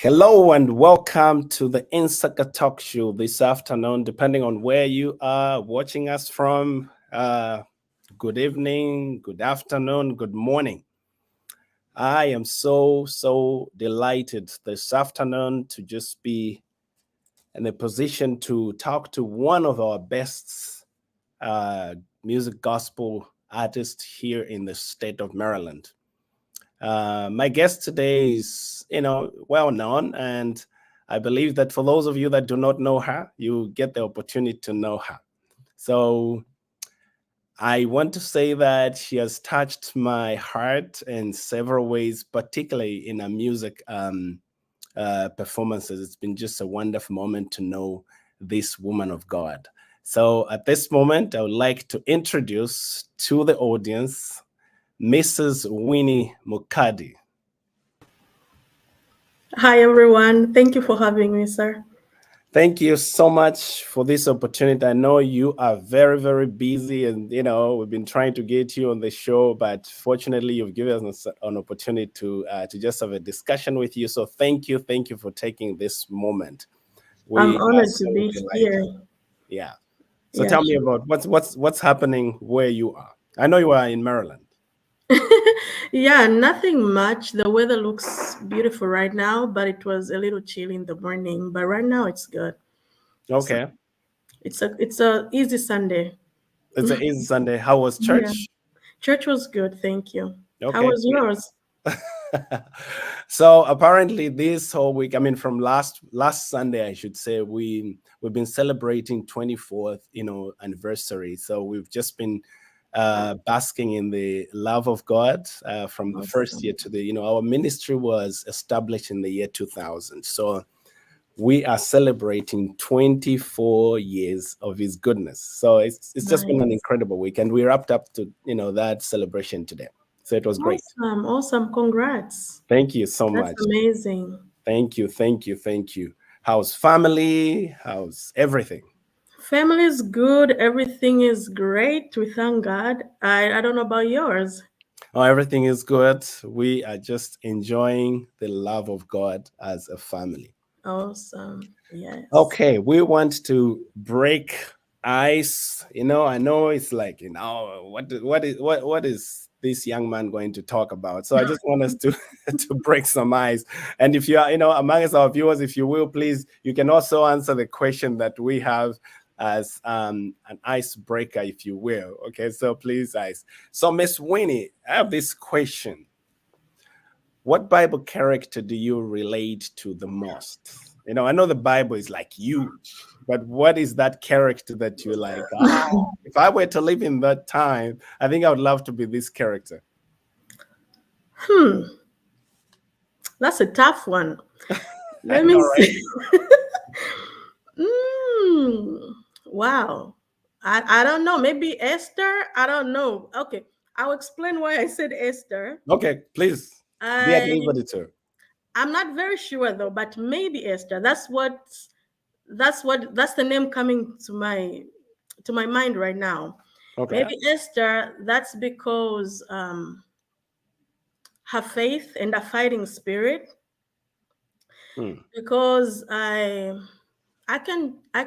Hello and welcome to the Insaka Talk Show this afternoon, depending on where you are watching us from. Good evening, good afternoon, good morning. I am so delighted this afternoon to just be in a position to talk to one of our best music gospel artists here in the state of Maryland. My guest today is, well known, and I believe that for those of you that do not know her, you get the opportunity to know her. So I want to say that she has touched my heart in several ways, particularly in her music performances. It's been just a wonderful moment to know this woman of God. So at this moment, I would like to introduce to the audience Mrs. Winnie Mukadi. Hi, everyone. Thank you for having me, sir. Thank you so much for this opportunity. I know you are very busy and, we've been trying to get you on the show, but fortunately you've given us an opportunity to just have a discussion with you. So thank you for taking this moment. I'm honored to be here. Yeah. So tell me about what's happening where you are. I know you are in Maryland. Yeah, nothing much. The weather looks beautiful right now, but it was a little chilly in the morning. But right now it's good. Okay. So it's a easy Sunday. It's an easy Sunday. How was church? Yeah. Church was good, thank you. Okay. How was yours? So apparently this whole week, from last Sunday, I should say, we've been celebrating 24th, anniversary. So we've just been basking in the love of God from the first year to the, our ministry was established in the year 2000. So we are celebrating 24 years of his goodness. So it's just been an incredible week, and we wrapped up to, that celebration today. So it was great. Awesome. Congrats. Thank you so much. That's amazing. Thank you. How's family? How's everything? Family is good. Everything is great. We thank God. I don't know about yours. Oh, everything is good. We are just enjoying the love of God as a family. Awesome. Yes. Okay, we want to break ice. I know it's like, what is this young man going to talk about? So I just want us to break some ice. And if you are, amongst our viewers, if you will, please, you can also answer the question that we have as an icebreaker, if you will. Okay, so please, ice. So Miss Winnie, I have this question. What Bible character do you relate to the most? I know the Bible is like huge, but what is that character that you like? If I were to live in that time, I think I would love to be this character. That's a tough one. Let me see. Wow. I don't know. Maybe Esther? I don't know. Okay. I'll explain why I said Esther. Okay, please. Be at liberty to. I'm not very sure though, but maybe Esther. That's the name coming to my mind right now. Okay. Maybe Esther, that's because her faith and her fighting spirit. Because I can I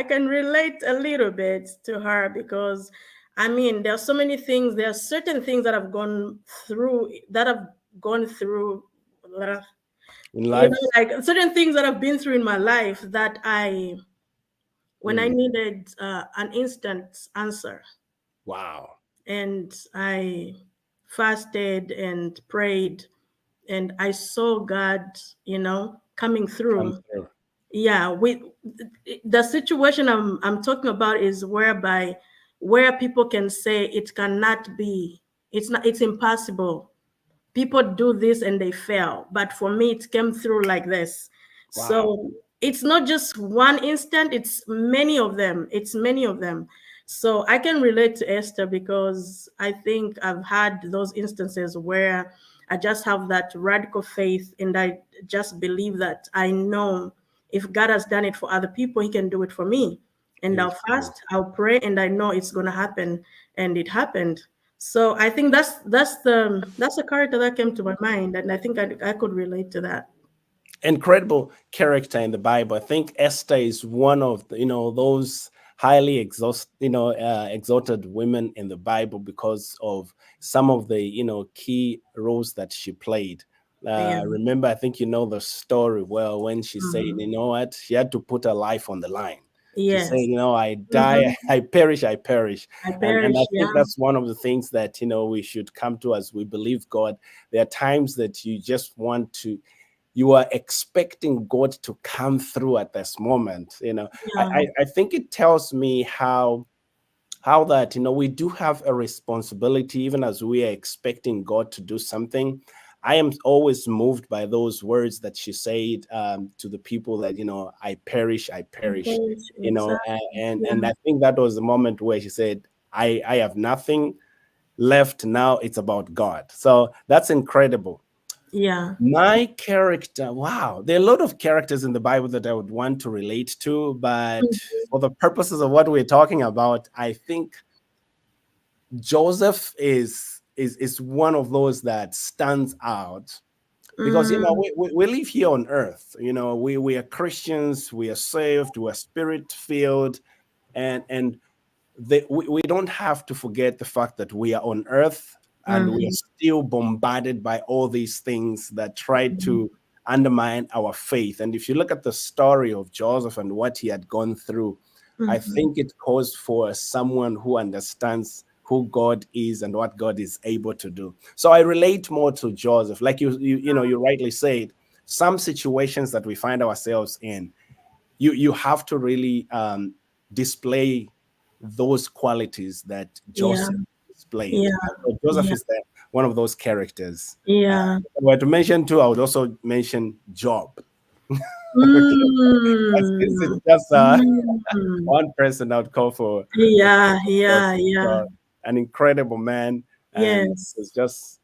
can relate a little bit to her because there are so many things. There are certain things that I've gone through in life, like certain things that I've been through in my life that when I needed an instant answer. Wow. And I fasted and prayed, and I saw God, coming through. Yeah, the situation I'm talking about is where people can say it cannot be, it's impossible. People do this and they fail, but for me it came through like this. Wow. So it's not just one instant, it's many of them. So I can relate to Esther because I think I've had those instances where I just have that radical faith, and I just believe that I know if God has done it for other people, he can do it for me. And I'll fast, I'll pray, and I know it's going to happen. And it happened. So I think that's the character that came to my mind, and I think I could relate to that. Incredible character in the Bible. I think Esther is one of the, those highly exalted women in the Bible because of some of the key roles that she played. Yeah. Remember, I think you know the story well when she said, Mhm. you know what, she had to put her life on the line to say, Yes. I die, Mhm. I perish, I perish. I And I perish. think Yeah. that's one of the things that we should come to as we believe God. There are times that you just want to, you are expecting God to come through at this moment. Yeah. I think it tells me how that we do have a responsibility, even as we are expecting God to do something. I am always moved by those words that she said to the people that I perish, I I perish. perish. Exactly. And Yeah. I think that was the moment where she said, I have nothing left now. It's about God. So that's incredible. Yeah. My character, wow, there are a lot of characters in the Bible that I would want to relate to, but Mhm. for the purposes of what we're talking about, I think Joseph is one of those that stands out because Mm. we live here on earth. We are Christians, we are saved, we are spirit filled, and we don't have to forget the fact that we are on earth and we are Mhm. still bombarded by all these things that try Mhm. to undermine our faith. And if you look at the story of Joseph and what he had gone through, I Mhm. think it calls for someone who understands who God is and what God is able to do. So I relate more to Joseph. Like you rightly said, some situations that we find ourselves in, you have to really display those qualities that Yeah. Joseph displayed. Yeah. So Joseph Yeah. is one of those characters. Yeah. If I were to mention two, I would also mention Job. Okay. This is Mm. just Mm. one person I would call for Yeah. Job. Yeah. Yeah. So, an incredible man, and it's Yes. just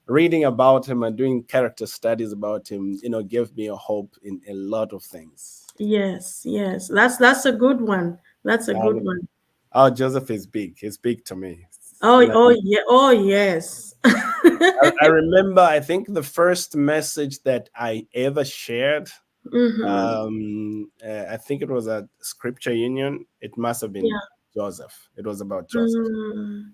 reading about him and doing character studies about him, gave me a hope in a lot of things. Yes. Yes. That's a good one. That's a good Um, one. oh, Joseph is big. He's big to me. Oh. Oh. Yeah. Oh. Yes. I remember, I think the first message that I ever shared, Mm-hmm. I think it was at Scripture Union. It must have been Yeah. Joseph. It was about Joseph. Mm.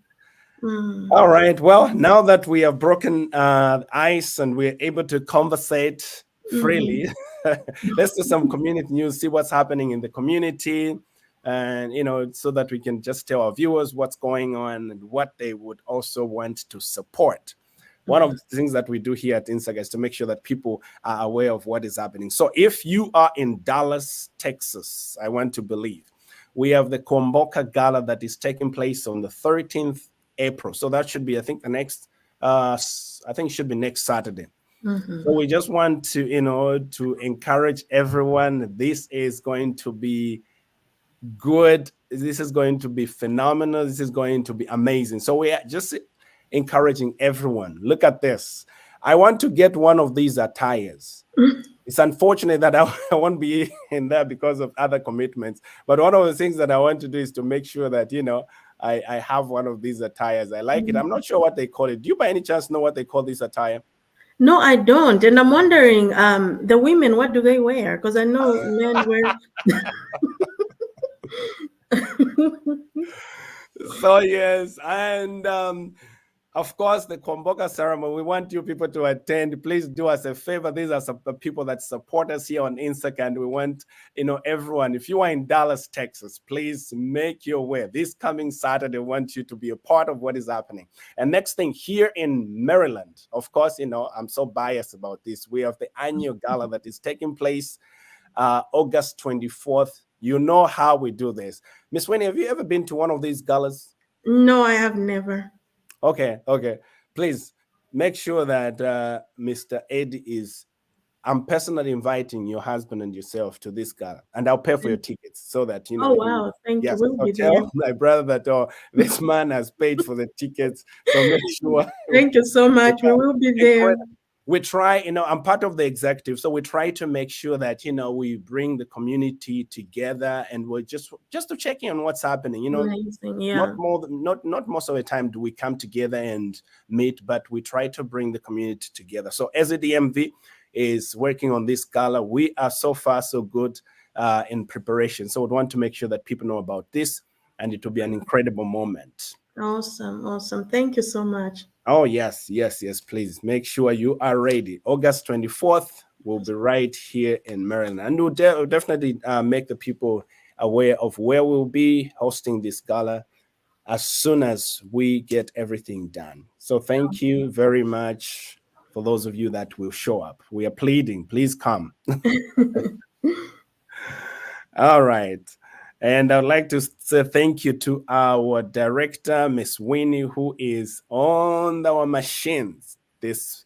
Mm. All right. Well, now that we have broken ice and we're able to conversate Mm-hmm. freely, let's do some community news, see what's happening in the community, and so that we can just tell our viewers what's going on and what they would also want to support. One of the things that we do here at Insaka is to make sure that people are aware of what is happening. So if you are in Dallas, Texas, I want to believe, we have the Komboka Gala that is taking place on the 13th April. So that should be, I think, the next, I think it should be next Saturday. So Mm-hmm. we just want to, to encourage everyone. This is going to be good. This is going to be phenomenal. This is going to be amazing. So we are just encouraging everyone. Look at this. I want to get one of these attires. It's unfortunate that I won't be in there because of other commitments. But one of the things that I want to do is to make sure that, I have one of these attires. I like it. I'm not sure what they call it. Do you by any chance know what they call this attire? No, I don't, and I'm wondering, the women, what do they wear? Because I know men wear. So yes, and of course the Komboka ceremony. We want you people to attend. Please do us a favor. These are some the people that support us here on Instagram. And we want everyone. If you are in Dallas, Texas, please make your way. This coming Saturday, we want you to be a part of what is happening. And next thing, here in Maryland, of course, I'm so biased about this. We have the annual gala that is taking place August 24th. You know how we do this. Miss Winnie, have you ever been to one of these galas? No, I have never. Okay. Please make sure that Mr. Eddie I'm personally inviting your husband and yourself to this gala, and I'll pay for your tickets so that Oh wow, thank you. yes. We'll So be there. tell my brother that this man has paid for the tickets. So make sure Thank you so much. We will be there. incredible. we try, I'm part of the executive, so we try to make sure that, we bring the community together, and we're just to check in on what's happening. Amazing. Not Yeah. not most of the time do we come together and meet, but we try to bring the community together. So as a DMV is working on this gala, we are so far so good in preparation. So we want to make sure that people know about this, and it will be an incredible moment. Awesome. Thank you so much. Oh, yes. Please make sure you are ready. August 24th, we'll be right here in Maryland. And we'll definitely make the people aware of where we'll be hosting this gala as soon as we get everything done. So thank you very much for those of you that will show up. We are pleading, please come. All right. And I'd like to say thank you to our director, Miss Winnie, who is on our machines this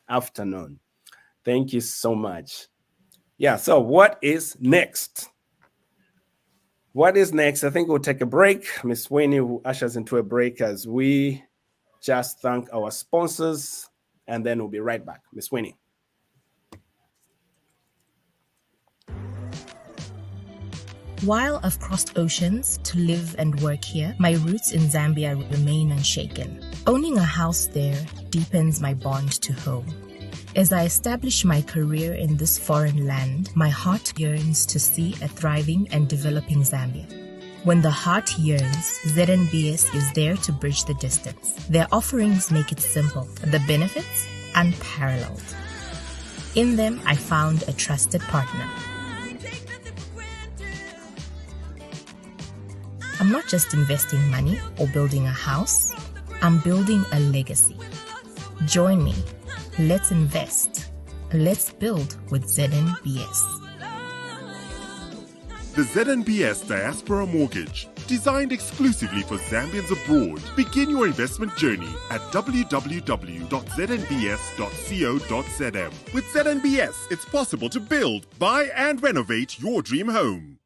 afternoon. Thank you so much. Yeah, so what is next? What is next? I think we'll take a break. Miss Winnie will usher us into a break as we just thank our sponsors, and then we'll be right back. Miss Winnie. While I've crossed oceans to live and work here, my roots in Zambia remain unshaken. Owning a house there deepens my bond to home. As I establish my career in this foreign land, my heart yearns to see a thriving and developing Zambia. When the heart yearns, ZNBS is there to bridge the distance. Their offerings make it simple, the benefits unparalleled. In them, I found a trusted partner. I'm not just investing money or building a house, I'm building a legacy. Join me. Let's invest. Let's build with ZNBS. The ZNBS Diaspora Mortgage, designed exclusively for Zambians abroad. Begin your investment journey at www.znbs.co.zm. With ZNBS, it's possible to build, buy, and renovate your dream home.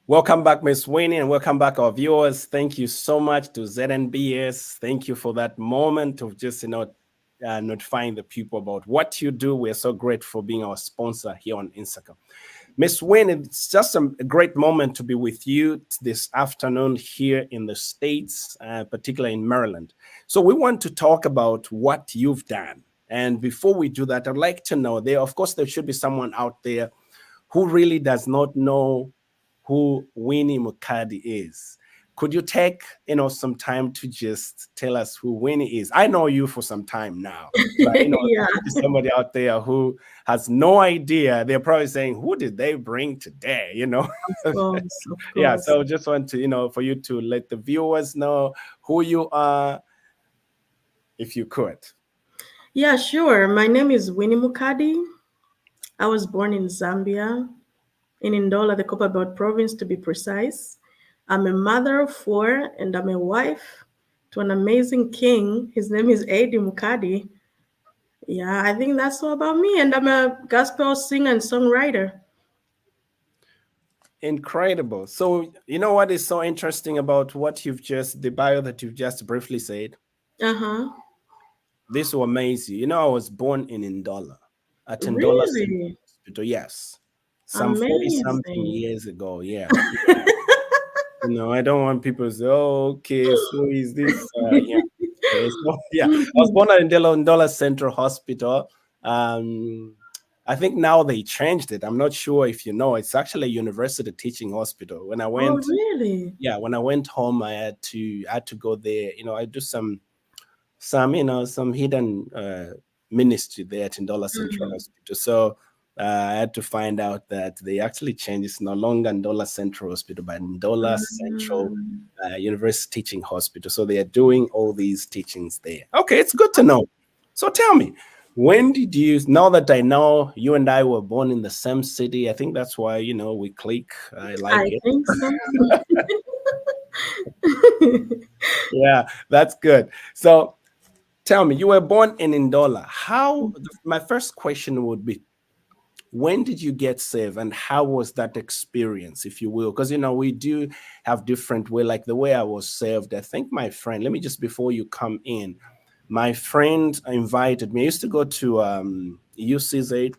Welcome back, Ms. Winnie, and welcome back, our viewers. Thank you so much to ZNBS. Thank you for that moment of just, notifying the people about what you do. We're so grateful for being our sponsor here on Insaka. Ms. Winnie, it's just a great moment to be with you this afternoon here in the States, particularly in Maryland. So we want to talk about what you've done. And before we do that, I'd like to know, there should be someone out there who really does not know who Winnie Mukadi is. Could you take, some time to just tell us who Winnie is? I know you for some time now, but Yeah. somebody out there who has no idea, they're probably saying, who did they bring today? Of course. Yeah, so just want to, for you to let the viewers know who you are, if you could. Yeah, sure. My name is Winnie Mukadi. I was born in Zambia, in Ndola, the Copperbelt province, to be precise. I'm a mother of 4, and I'm a wife to an amazing king. His name is Adi Mukadi. Yeah, I think that's all about me. And I'm a gospel singer and songwriter. Incredible. So, you know what is so interesting about the bio that you've just briefly said? This will amaze you. I was born in Ndola, at Ndola Really? Hospital. Yes. Some 40-something years ago, yeah. I don't want people to say, "Oh, okay, so is this?" Yeah. Okay, so, yeah, I was born at Ndola Central Hospital. I think now they changed it. I'm not sure if you know. It's actually a university teaching hospital. When I went, really? Yeah, when I went home, I had to go there. I do some hidden ministry there at Ndola Central Hospital. So I had to find out that they actually changed. It's no longer Ndola Central Hospital, but Ndola Central University Teaching Hospital. So they are doing all these teachings there. Okay, it's good to know. So tell me, when did you, now that I know you and I were born in the same city, I think that's why, we click. I think so. Yeah, that's good. So tell me, you were born in Ndola. My first question would be, when did you get saved, and how was that experience, if you will? Because we do have different way. Like the way I was saved, I think my friend, let me just, before you come in, my friend invited me. I used to go to UCZ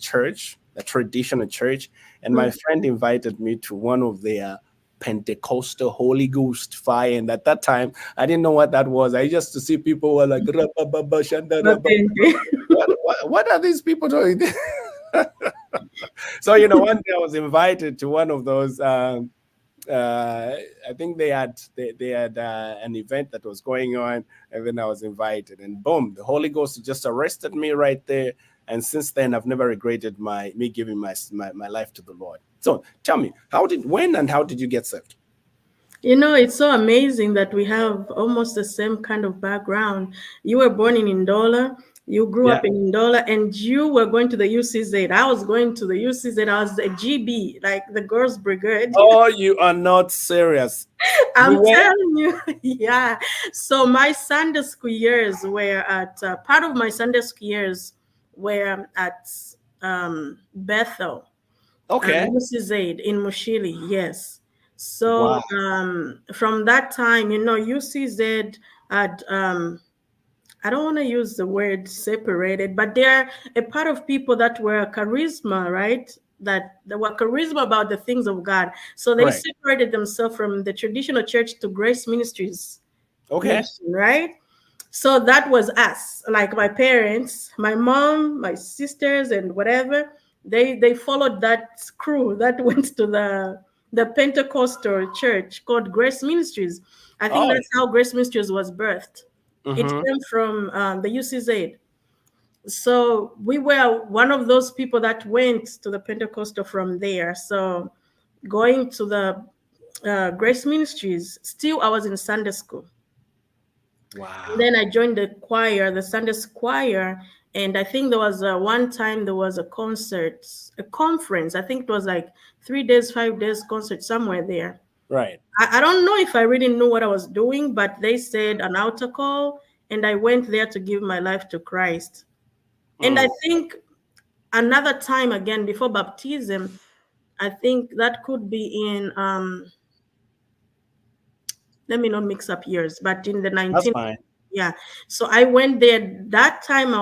church, a traditional church, and my friend invited me to one of their Pentecostal Holy Ghost fire. And at that time, I didn't know what that was. I just to see people were like, what are these people doing? So one day I was invited to one of those. I think they had an event that was going on, and then I was invited, and boom, the Holy Ghost just arrested me right there. And since then, I've never regretted me giving my life to the Lord. So tell me, when and how did you get saved? It's so amazing that we have almost the same kind of background. You were born in Ndola. You grew up in Ndola, and you were going to the UCZ. I was going to the UCZ. I was the GB, like the girls' brigade. Oh, you are not serious. I'm telling you, yeah. So my Sunday school years were at part of my Sunday school years were at Bethel. Okay. UCZ in Mushili, yes. So wow. From that time, UCZ had I don't want to use the word separated, but they're a part of people that were charisma, right? That there were charisma about the things of God. So they separated themselves from the traditional church to Grace Ministries. Okay. Right? So that was us, like my parents, my mom, my sisters, and whatever. They followed that crew that went to the Pentecostal church called Grace Ministries. I think that's how Grace Ministries was birthed. It came from the UCZ. So we were one of those people that went to the Pentecostal from there. So going to the Grace Ministries, still I was in Sunday school. Wow. And then I joined the choir, the Sunday choir. And I think there was one time there was a conference. I think it was like 3 days, 5 days concert somewhere there. Right. I don't know if I really knew what I was doing, but they said an altar call, and I went there to give my life to Christ. And I think another time again before baptism, I think that could be in let me not mix up years, but in the 19th. That's fine. Yeah. So I went there. That time I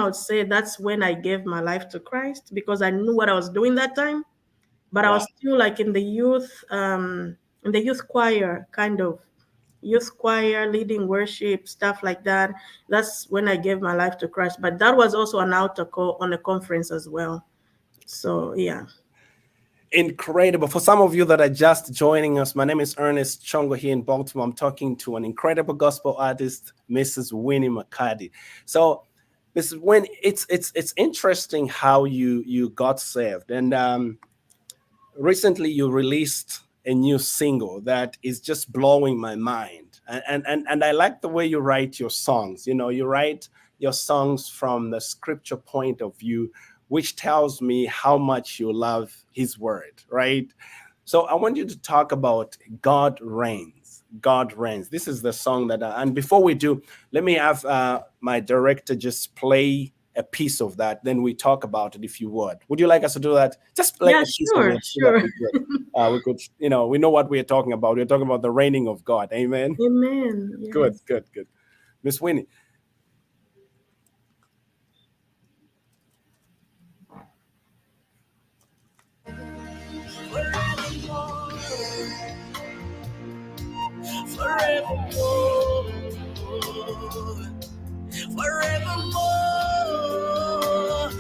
would say that's when I gave my life to Christ, because I knew what I was doing that time. But I was still like in the youth choir, kind of youth choir, leading worship, stuff like that. That's when I gave my life to Christ. But that was also an altar call on a conference as well. So yeah. Incredible. For some of you that are just joining us, my name is Ernest Chongo here in Baltimore. I'm talking to an incredible gospel artist, Mrs. Winnie Mukadi. So, Mrs. Winnie, it's interesting how you got saved, and recently you released a new single that is just blowing my mind. And I like the way you write your songs. You write your songs from the scripture point of view, which tells me how much you love his word, right? So I want you to talk about God Reigns. God Reigns. This is the song that, and before we do, let me have my director just play a piece of that. Then we talk about it, if you would. Would you like us to do that? Just play a piece of it. Sure. We could, we know what we're talking about. We're talking about the reigning of God. Amen. Amen. Yes. Good. Miss Winnie. Forevermore,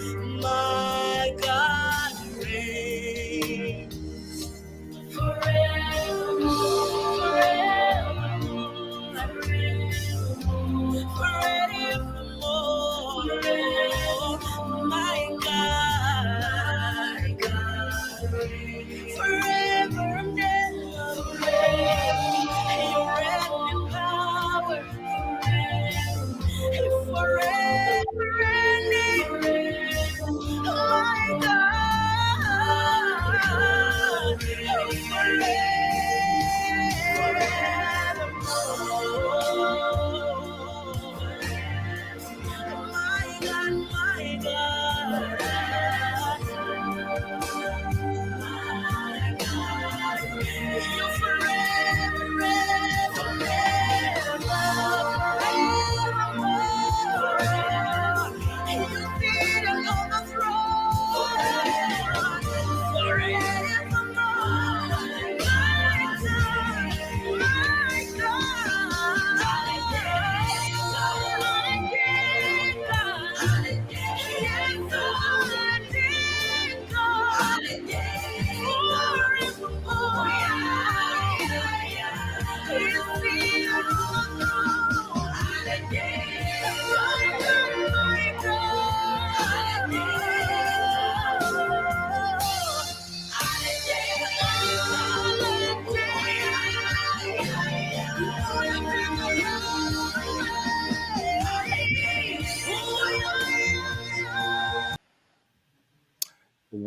my God reigns. Forevermore, my God reigns. Forever and ever, He reigns in power. Forever and ever, my God, forevermore, my God,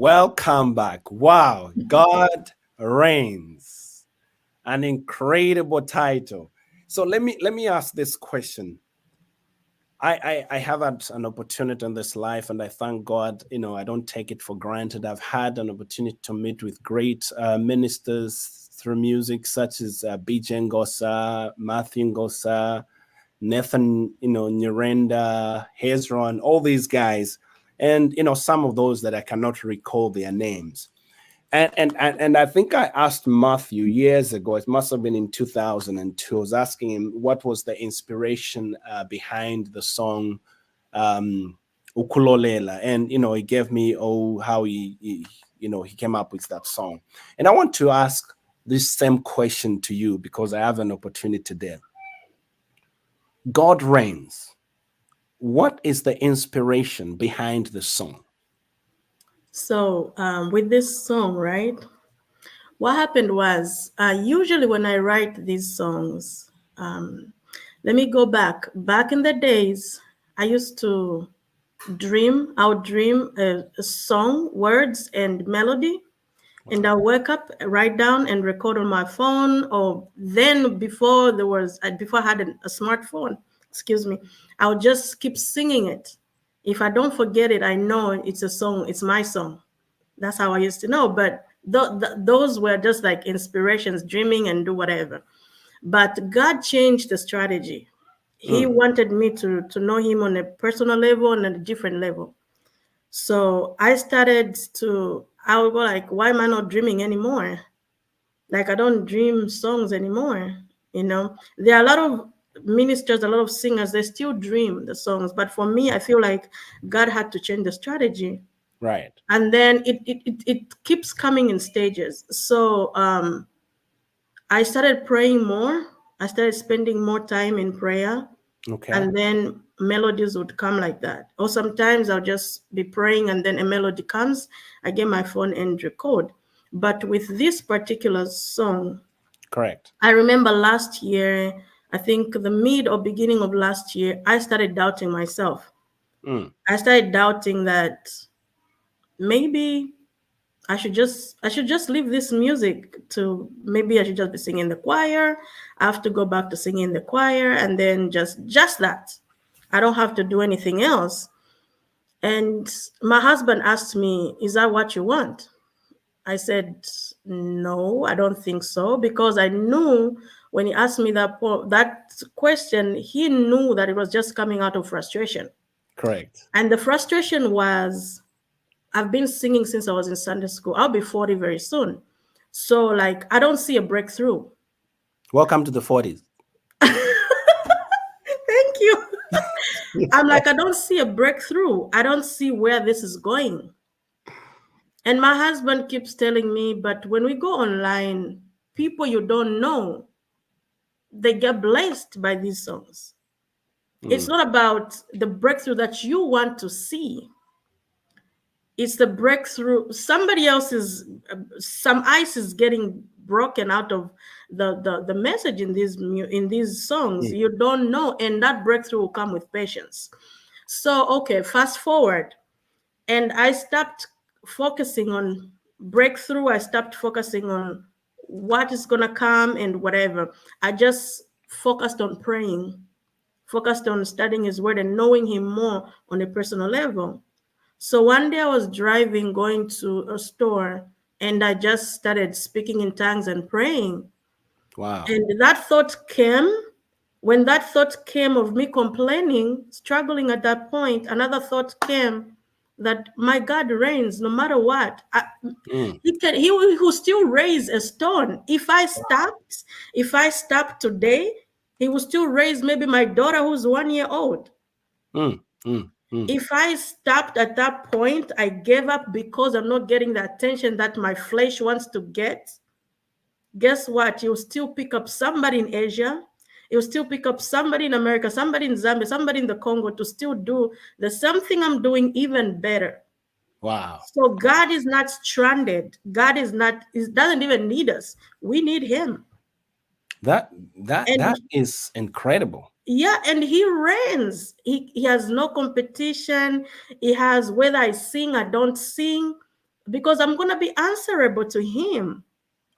Welcome back. Wow, God reigns. An incredible title. So let me ask this question. I have had an opportunity in this life, and I thank God. I don't take it for granted. I've had an opportunity to meet with great ministers through music, such as B.J. Ngosa, Matthew Ngosa, Nathan, Nyirenda, Hezron, all these guys, and some of those that I cannot recall their names. And I think I asked Matthew years ago, it must have been in 2002, I was asking him what was the inspiration behind the song Ukulolela. And, he gave me, how he came up with that song. And I want to ask this same question to you because I have an opportunity there. God reigns. What is the inspiration behind the song? So with this song, right, what happened was usually when I write these songs, let me go back in the days, I used to dream. I would dream a song, words and melody, and I'll wake up, write down and record on my phone. Or then before I had a smartphone, I would just keep singing it. If I don't forget it, I know it's a song. It's my song. That's how I used to know. But those were just like inspirations, dreaming and do whatever. But God changed the strategy. He wanted me to know him on a personal level and a different level. So I would go like, why am I not dreaming anymore? Like, I don't dream songs anymore. There are a lot of ministers, a lot of singers, they still dream the songs. But for me, I feel like God had to change the strategy. Right. And then it keeps coming in stages. So I started praying more. I started spending more time in prayer. Okay. And then melodies would come like that. Or sometimes I'll just be praying and then a melody comes. I get my phone and record. But with this particular song, correct, I remember last year, I think the mid or beginning of last year, I started doubting myself. I started doubting that maybe I should just leave this music to, maybe I should just be singing in the choir. I have to go back to singing in the choir, and then just that. I don't have to do anything else. And my husband asked me, is that what you want? I said, no, I don't think so, because I knew when he asked me that question, he knew that it was just coming out of frustration. Correct. And the frustration was, I've been singing since I was in Sunday school. I'll be 40 very soon. So like, I don't see a breakthrough. Welcome to the 40s. Thank you. I'm like, I don't see a breakthrough. I don't see where this is going. And my husband keeps telling me, but when we go online, people you don't know, they get blessed by these songs. It's not about the breakthrough that you want to see. It's the breakthrough. Somebody else's, some ice is getting broken out of the message in these songs. You don't know, and that breakthrough will come with patience. So, okay, fast forward. And I stopped focusing on breakthrough. I stopped focusing on what is going to come and whatever. I just focused on praying, focused on studying his word and knowing him more on a personal level. So one day I was driving, going to a store, and I just started speaking in tongues and praying. Wow. And that thought came. When that thought came of me complaining, struggling at that point, another thought came that my God reigns no matter what. He will still raise a stone. If I stopped today, he will still raise maybe my daughter who's 1 year old. If I stopped at that point, I gave up because I'm not getting the attention that my flesh wants to get. Guess what? You'll still pick up somebody in Asia. You'll still pick up somebody in America, somebody in Zambia, somebody in the Congo to still do the same thing I'm doing, even better. Wow. So God is not stranded. God doesn't even need us. We need him. That is incredible. Yeah, and he reigns. He has no competition. He has, whether I sing, I don't sing, because I'm going to be answerable to him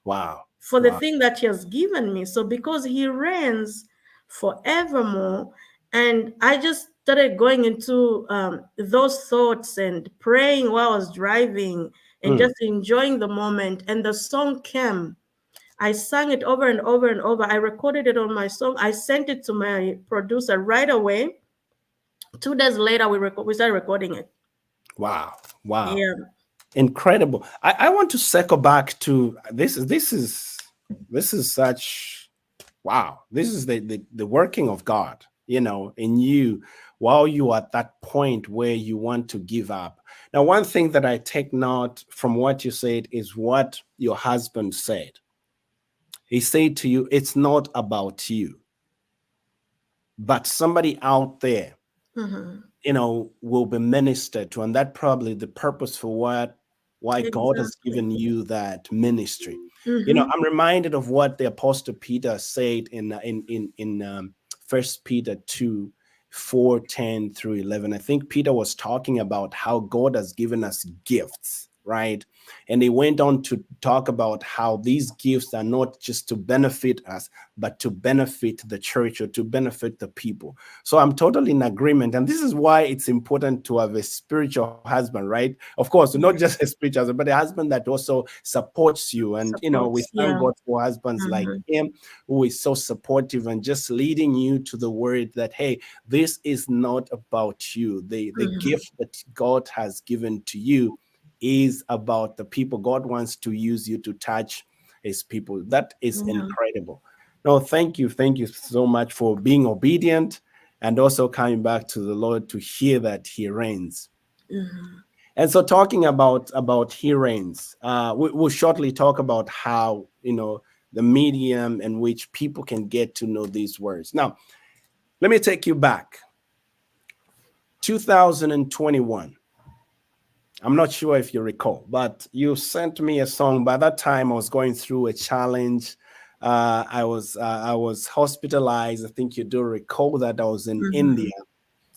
Wow. for the Wow. thing that he has given me. So because he reigns forevermore, and I just started going into those thoughts and praying while I was driving and just enjoying the moment. And the song came. I sang it over and over and over. I recorded it on my song. I sent it to my producer right away. 2 days later, we started recording it. Wow. Wow. Yeah. Incredible. I want to circle back to this is such wow. This is the working of God, in you while you are at that point where you want to give up. Now, one thing that I take note from what you said is what your husband said. He said to you, it's not about you, but somebody out there, will be ministered to. And that probably the purpose for why God has Exactly. given you that ministry. Mhm. I'm reminded of what the Apostle Peter said in 1 Peter 2, 4, 10 through 11. I think Peter was talking about how God has given us gifts, right? And he went on to talk about how these gifts are not just to benefit us, but to benefit the church or to benefit the people. So I'm totally in agreement. And this is why it's important to have a spiritual husband, right? Of course, not just a spiritual husband, but a husband that also supports you. And, we Supports. thank Yeah. God for husbands like him, who is so supportive and just leading you to the word that, hey, this is not about you. The gift that God has given to you is about the people. God wants to use you to touch his people. That is incredible. No, thank you. Thank you so much for being obedient and also coming back to the Lord to hear that he reigns. And so talking about he reigns, we'll shortly talk about how, the medium in which people can get to know these words. Now, let me take you back. 2021. I'm not sure if you recall, but you sent me a song. By that time, I was going through a challenge. I was hospitalized. I think you do recall that I was in India,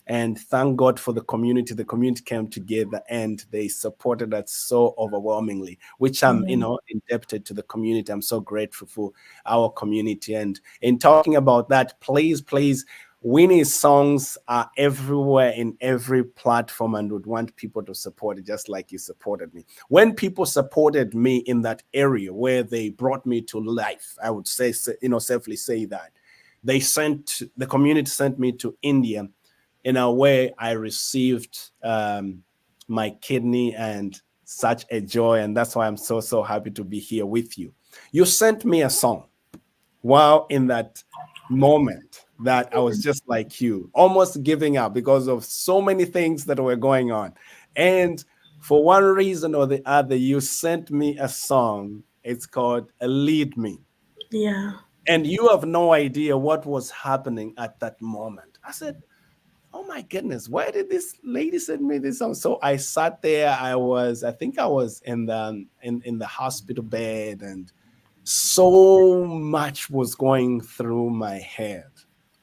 and thank God for the community. The community came together and they supported us so overwhelmingly, which I'm, indebted to the community. I'm so grateful for our community. And in talking about that, please, Winnie's songs are everywhere in every platform and would want people to support it just like you supported me. When people supported me in that area where they brought me to life, I would say, safely say that the community sent me to India in a way I received my kidney and such a joy. And that's why I'm so happy to be here with you. You sent me a song while in that moment that I was just like you, almost giving up because of so many things that were going on. And for one reason or the other, you sent me a song. It's called Lead Me. Yeah. And you have no idea what was happening at that moment. I said, oh my goodness, why did this lady send me this song? So I sat there. I think I was in the hospital bed, and so much was going through my head.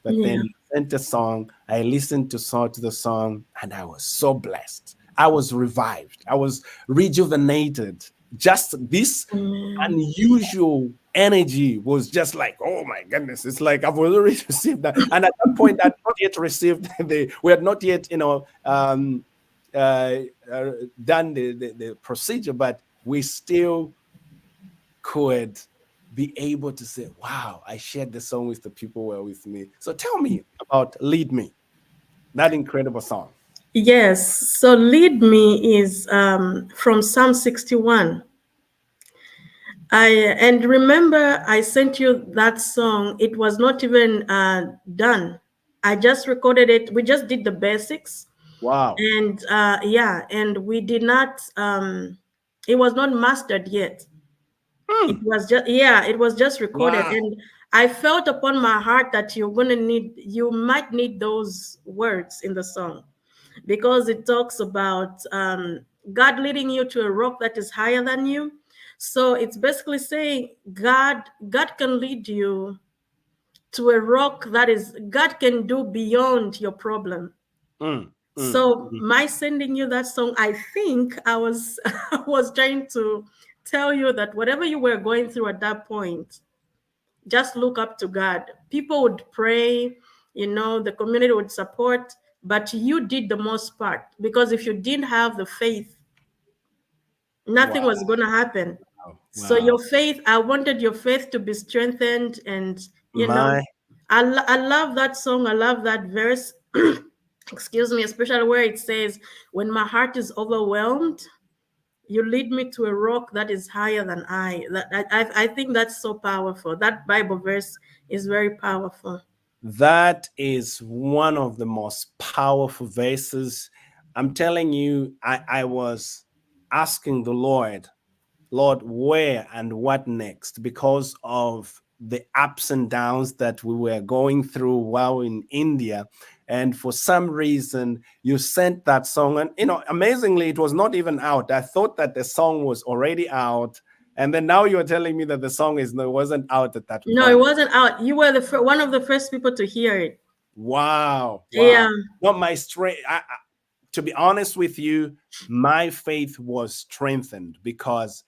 But then you sent a song. I listened to the song, and I was so blessed. I was revived. I was rejuvenated. Just this unusual energy was just like, oh my goodness, it's like I've already received that. And at that point, I'd not yet received we had not yet, done the procedure, but we still could be able to say, wow, I shared the song with the people who were with me. So tell me about Lead Me, that incredible song. Yes. So Lead Me is from Psalm 61. And remember, I sent you that song. It was not even done. I just recorded it. We just did the basics. Wow. And and we did not. It was not mastered yet. It was just recorded. Wow. And I felt upon my heart that you might need those words in the song, because it talks about God leading you to a rock that is higher than you. So it's basically saying God can lead you to a rock that is, God can do beyond your problem. So my sending you that song, I think I was I was trying to tell you that whatever you were going through at that point, just look up to God. People would pray, the community would support, but you did the most part, because if you didn't have the faith, nothing was going to happen. So your faith, I wanted your faith to be strengthened, and I love that song. I love that verse. Excuse me, especially where it says, "When my heart is overwhelmed, you lead me to a rock that is higher than I." I think that's so powerful. That Bible verse is very powerful. That is one of the most powerful verses. I'm telling you, I was asking the Lord, where and what next? Because of the ups and downs that we were going through while in India. And for some reason, you sent that song. And, amazingly, it was not even out. I thought that the song was already out. And then now you're telling me that the song wasn't out at that point. No, it wasn't out. You were one of the first people to hear it. Wow. Yeah. Not my strength. To be honest with you, my faith was strengthened because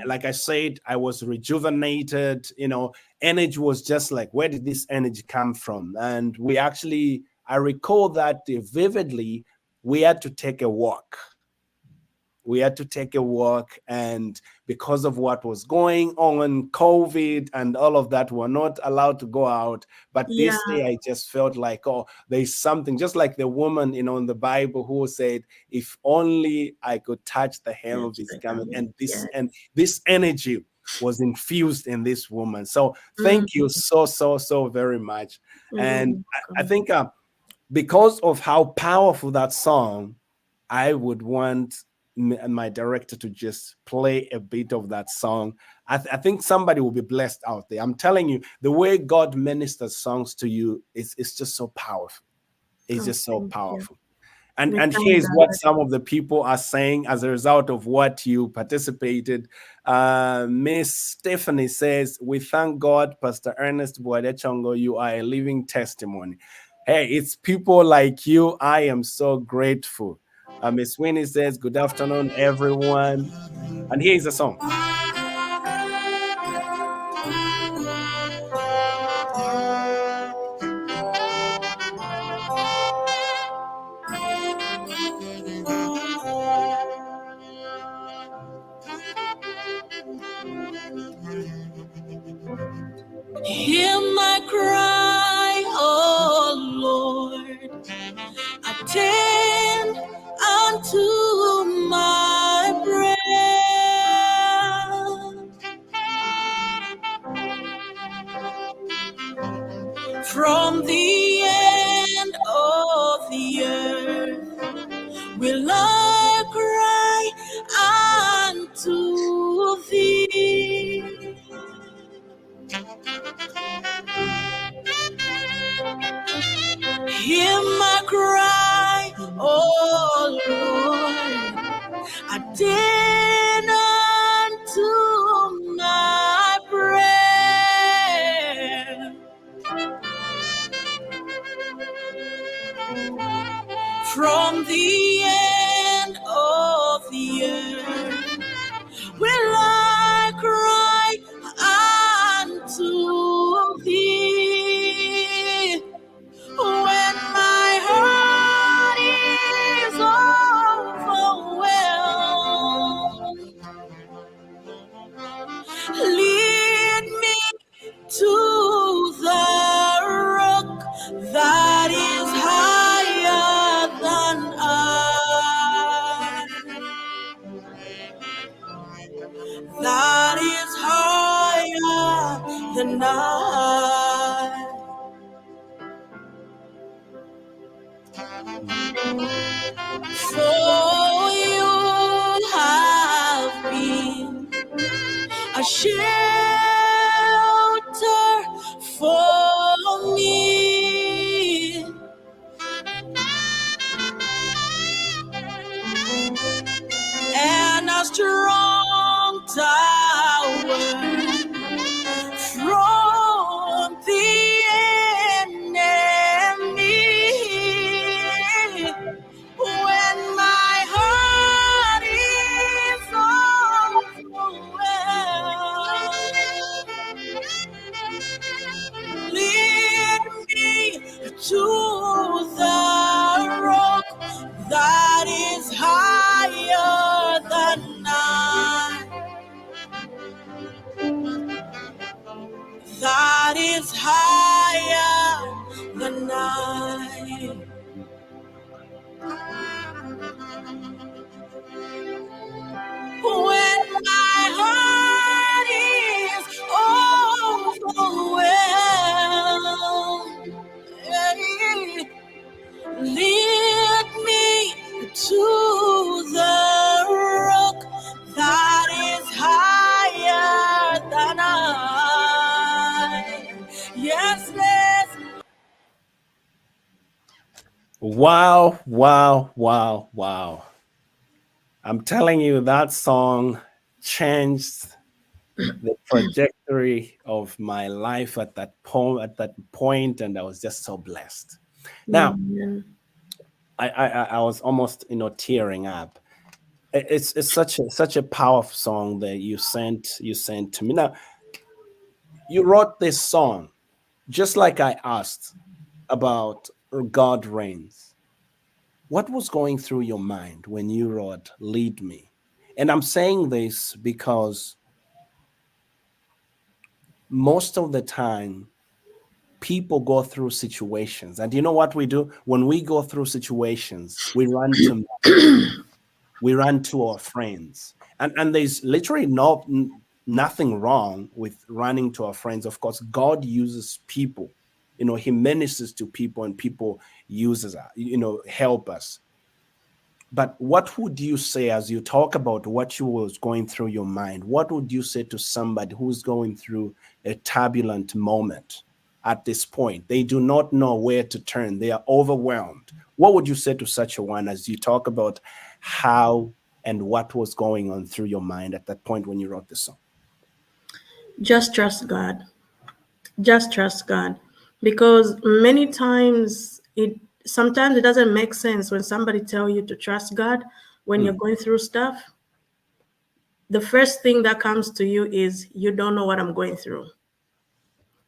like I said, I was rejuvenated. Energy was just like, where did this energy come from? And I recall that vividly. We had to take a walk. And because of what was going on, COVID and all of that, we're not allowed to go out. But this day I just felt like, there's something, just like the woman, in the Bible who said, if only I could touch the hem of his garment. And this energy was infused in this woman. So thank you so very much. And I think because of how powerful that song, I would want my director to just play a bit of that song. I think somebody will be blessed out there. I'm telling you, the way God ministers songs to you is just so powerful. It's just so powerful. And here's what some of the people are saying as a result of what you participated. Miss Stephanie says, "We thank God, Pastor Ernest Bwalya Chongo. You are a living testimony." Hey, it's people like you. I am so grateful. Miss Winnie says, "Good afternoon, everyone." And here's the song. Hear my cry, oh Lord, attend unto my prayer. From the end of the earth will I cry unto thee. Hear my cry, oh Lord, attend unto my prayer. From the end of the earth will I cry unto thee. When my heart is overwhelmed, lead me to the rock that is higher than I. That is higher than I. For you have been a shelter for me, and a strong tower from the enemy. that is higher than I. When my heart is overwhelmed, lead me to the rock that is higher than I. Yes, yes. Wow, wow, wow, wow. I'm telling you, that song changed the trajectory of my life at that point, and I was just so blessed. Now, I was almost tearing up. It's such a powerful song that you sent to me. Now, you wrote this song just like I asked about God Reigns. What was going through your mind when you wrote "Lead Me"? And I'm saying this because most of the time people go through situations, and you know what we do when we go through situations? We run to our friends, and there's literally nothing wrong with running to our friends. Of course, God uses people. He ministers to people, and people uses help us. But what would you say as you talk about what you was going through your mind? What would you say to somebody who's going through a turbulent moment at this point? They do not know where to turn. They are overwhelmed. What would you say to such a one as you talk about how and what was going on through your mind at that point when you wrote the song? Just trust God. Just trust God. Because many times sometimes it doesn't make sense when somebody tell you to trust God when you're going through stuff. The first thing that comes to you is, you don't know what I'm going through.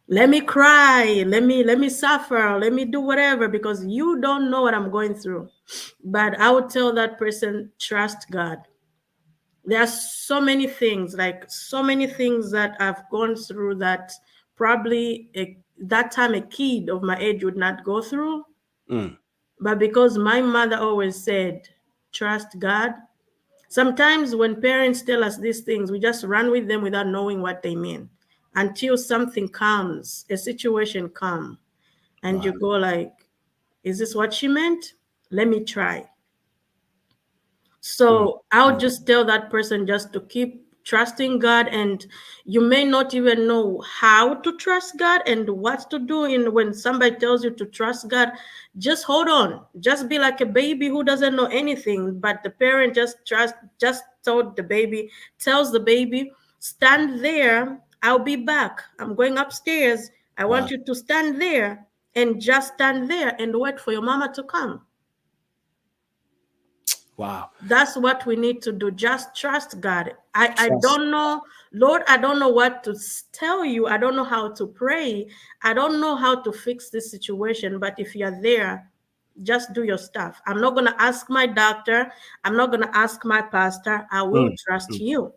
Let me cry, let me suffer, let me do whatever, because you don't know what I'm going through. But I would tell that person, trust God. There are so many things that I've gone through that probably that time a kid of my age would not go through. But because my mother always said, trust God. Sometimes when parents tell us these things, we just run with them without knowing what they mean until something comes, a situation comes, and you go like, is this what she meant? Let me try. So I would just tell that person just to keep trusting God, and you may not even know how to trust God and what to do when somebody tells you to trust God. Just hold on. Just be like a baby who doesn't know anything, but the parent just tells the baby, stand there, I'll be back. I'm going upstairs. I want you to stand there, and just stand there and wait for your mama to come. Wow. That's what we need to do. Just trust God. I don't know, Lord, I don't know what to tell you. I don't know how to pray. I don't know how to fix this situation. But if you're there, just do your stuff. I'm not going to ask my doctor. I'm not going to ask my pastor. I will trust you.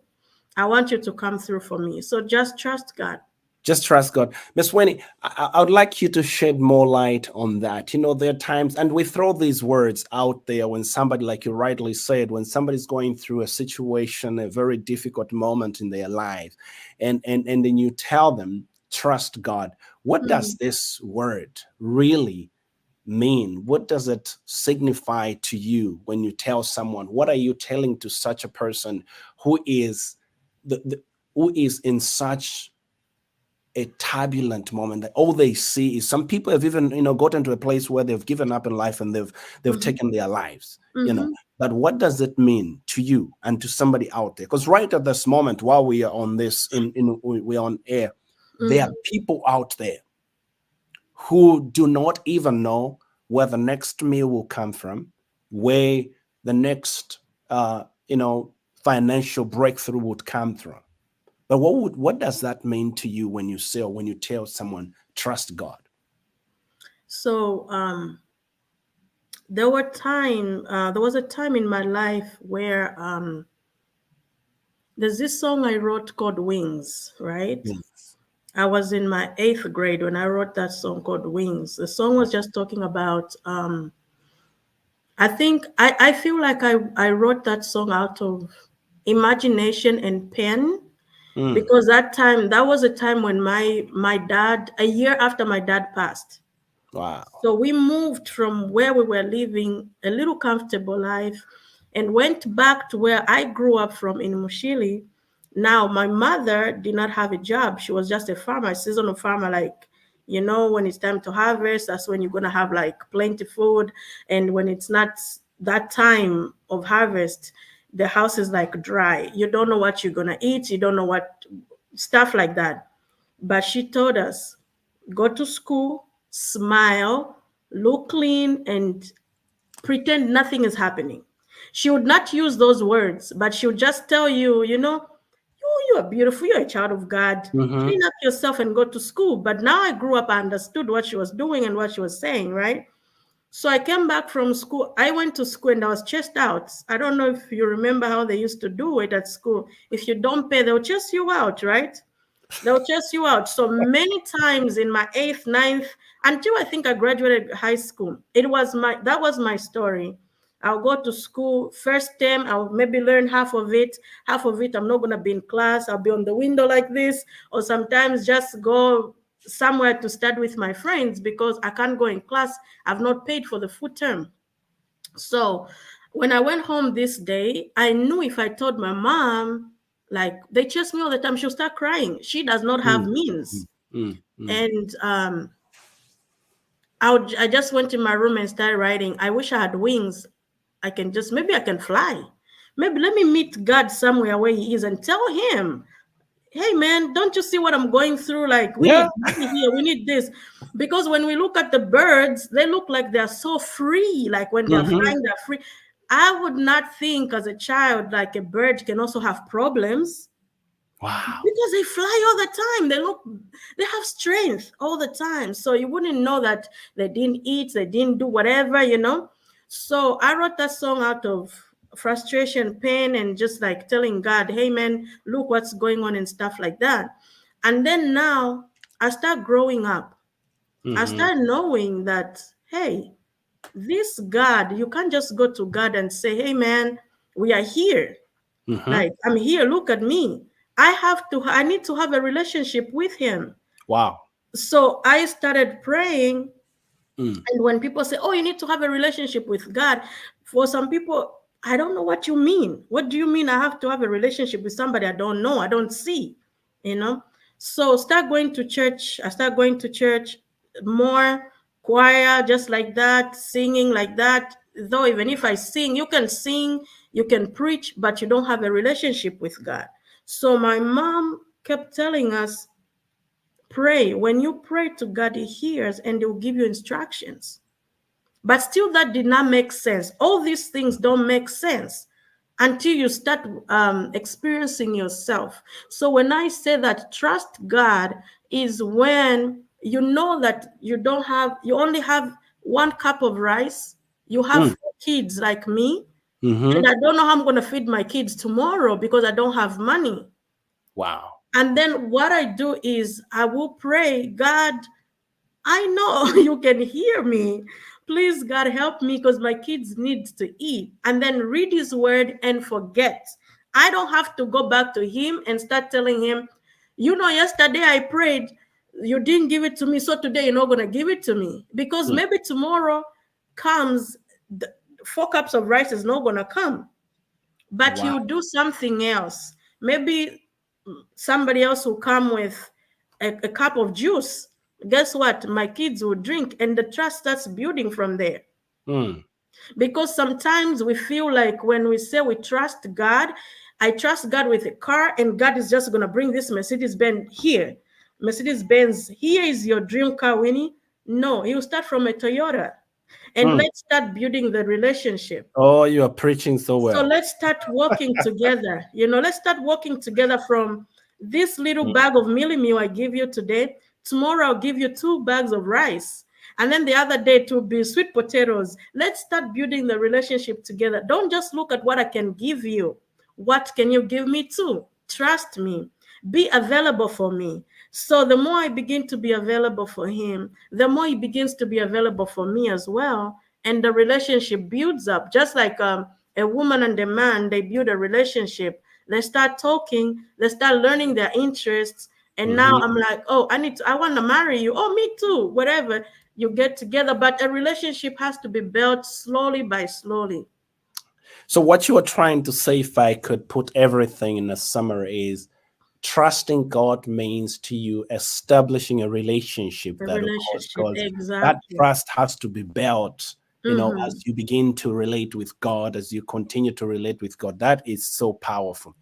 I want you to come through for me. So just trust God. Just trust God. Miss Winnie, I would like you to shed more light on that. There are times, and we throw these words out there when somebody, like you rightly said, when somebody's going through a situation, a very difficult moment in their life, and then you tell them, trust God. What does this word really mean? What does it signify to you when you tell someone? What are you telling to such a person who is who is in such a turbulent moment that all they see is, some people have even gotten to a place where they've given up in life and they've taken their lives, but what does it mean to you and to somebody out there? Because right at this moment, while we are on this we're on air, there are people out there who do not even know where the next meal will come from, where the next financial breakthrough would come from. But what does that mean to you when you tell someone, trust God? So there was a time in my life where there's this song I wrote called Wings, right? Yes. I was in my 8th grade when I wrote that song called Wings. The song was just talking about, I think, I feel like I wrote that song out of imagination and pen, because that was a time when my dad, a year after my dad passed. Wow. So we moved from where we were living a little comfortable life and went back to where I grew up from in Mushili. Now, my mother did not have a job. She was just a farmer, a seasonal farmer. Like, when it's time to harvest, that's when you're going to have like plenty food. And when it's not that time of harvest, the house is like dry. You don't know what you're going to eat. You don't know what stuff like that. But she told us, go to school, smile, look clean, and pretend nothing is happening. She would not use those words, but she would just tell you, you are beautiful, you're a child of God. Clean up yourself and go to school. But now I grew up, I understood what she was doing and what she was saying, right? So I came back from school. I went to school and I was chased out. I don't know if you remember how they used to do it at school. If you don't pay, they'll chase you out, right? They'll chase you out. So many times in my 8th, 9th, until I think I graduated high school, that was my story. I'll go to school first term, I'll maybe learn half of it. Half of it, I'm not going to be in class. I'll be on the window like this, or sometimes just go somewhere to study with my friends because I can't go in class. I've not paid for the full term. So when I went home this day, I knew if I told my mom, like they chase me all the time, she'll start crying. She does not have means. And I just went in my room and started writing. I wish I had wings. Maybe I can fly. Maybe let me meet God somewhere where he is and tell him, hey man, don't you see what I'm going through? Like we need money here, we need this. Because when we look at the birds, they look like they're so free. Like when they're flying, they're free. I would not think as a child, like a bird can also have problems. Wow. Because they fly all the time. They have strength all the time. So you wouldn't know that they didn't eat, they didn't do whatever, So I wrote that song out of frustration, pain, and just like telling God, hey man, look what's going on and stuff like that. And then now I start growing up. I start knowing that, hey, this God, you can't just go to God and say, hey man, we are here. Like, I'm here, look at me. I need to have a relationship with him. Wow. So I started praying. And when people say, oh, you need to have a relationship with God, for some people, I don't know what you mean. What do you mean I have to have a relationship with somebody I don't know, I don't see, So start going to church. I start going to church more, choir, just like that, singing like that. Though even if I sing, you can preach, but you don't have a relationship with God. So my mom kept telling us, pray. When you pray to God, he hears and he will give you instructions. But still, that did not make sense. All these things don't make sense until you start experiencing yourself. So when I say that trust God is when you know that you only have 1 cup of rice, you have 4 kids like me, and I don't know how I'm going to feed my kids tomorrow because I don't have money. Wow. And then what I do is I will pray, God, I know you can hear me. Please, God, help me because my kids need to eat. And then read his word and forget. I don't have to go back to him and start telling him, yesterday I prayed, you didn't give it to me, so today you're not going to give it to me. Because maybe tomorrow comes, 4 cups of rice is not going to come. But you do something else. Maybe somebody else will come with a cup of juice. Guess what? My kids will drink, and the trust starts building from there. Because sometimes we feel like when we say we trust God, I trust God with a car, and God is just going to bring this Mercedes-Benz here. Mercedes-Benz, here is your dream car, Winnie. No, you start from a Toyota. And let's start building the relationship. Oh, you are preaching so well. So let's start working together. Let's start working together from this little bag of meal I give you today. Tomorrow I'll give you 2 bags of rice. And then the other day it will be sweet potatoes. Let's start building the relationship together. Don't just look at what I can give you. What can you give me too? Trust me. be available for me. So the more I begin to be available for him, the more he begins to be available for me as well. And the relationship builds up, just like a woman and a man, they build a relationship. They start talking, they start learning their interests. And now I'm like, oh, I want to marry you. Oh, me too, whatever. You get together, but a relationship has to be built slowly by slowly. So what you are trying to say, if I could put everything in a summary, is trusting God means to you establishing a relationship that, of course, because that trust has to be built, you know, as you begin to relate with God, as you continue to relate with God. That is so powerful.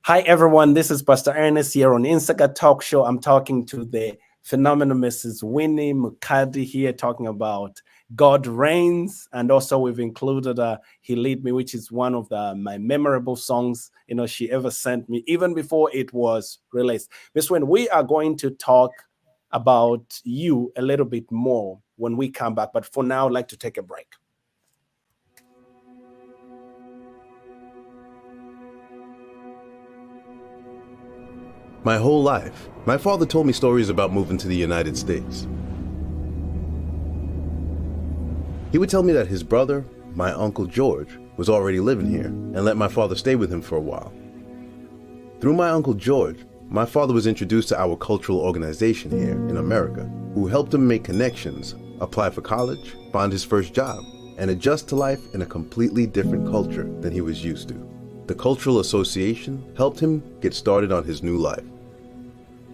Hi, everyone. This is Pastor Ernest here on Insaka Talk Show. I'm talking to the phenomenal Mrs. Winnie Mukadi here, talking about God Reigns. And also we've included He Lead Me, which is one of my memorable songs, you know, she ever sent me, even before it was released. Miss Winnie, we are going to talk about you a little bit more when we come back. But for now, I'd like to take a break. My whole life, my father told me stories about moving to the United States. He would tell me that his brother, my Uncle George, was already living here and let my father stay with him for a while. Through my Uncle George, my father was introduced to our cultural organization here in America, who helped him make connections, apply for college, find his first job, and adjust to life in a completely different culture than he was used to. The Cultural Association helped him get started on his new life.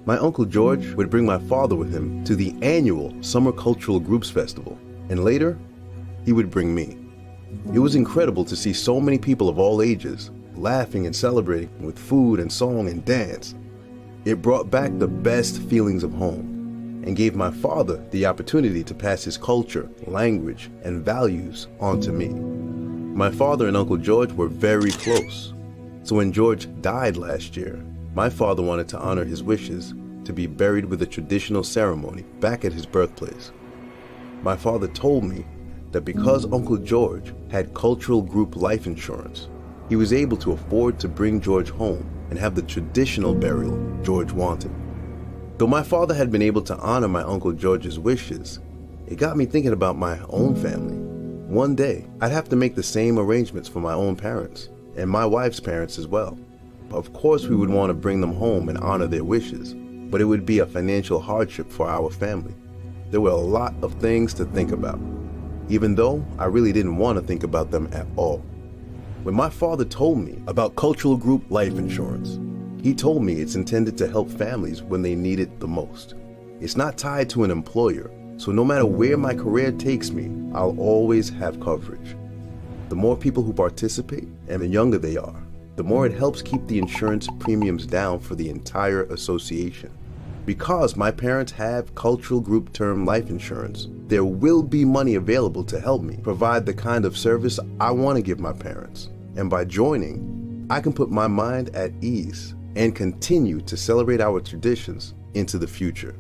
My Uncle George would bring my father with him to the annual Summer Cultural Groups Festival, and later, he would bring me. It was incredible to see so many people of all ages laughing and celebrating with food and song and dance. It brought back the best feelings of home and gave my father the opportunity to pass his culture, language, and values on to me. My father and Uncle George were very close, so when George died last year, my father wanted to honor his wishes to be buried with a traditional ceremony back at his birthplace. My father told me that because Uncle George had cultural group life insurance, he was able to afford to bring George home and have the traditional burial George wanted. Though my father had been able to honor my Uncle George's wishes, it got me thinking about my own family. One day, I'd have to make the same arrangements for my own parents, and my wife's parents as well. Of course, we would want to bring them home and honor their wishes, but it would be a financial hardship for our family. There were a lot of things to think about, even though I really didn't want to think about them at all. When my father told me about cultural group life insurance, he told me it's intended to help families when they need it the most. It's not tied to an employer, so no matter where my career takes me, I'll always have coverage. The more people who participate and the younger they are, the more it helps keep the insurance premiums down for the entire association. Because my parents have cultural group term life insurance, there will be money available to help me provide the kind of service I want to give my parents. And by joining, I can put my mind at ease and continue to celebrate our traditions into the future.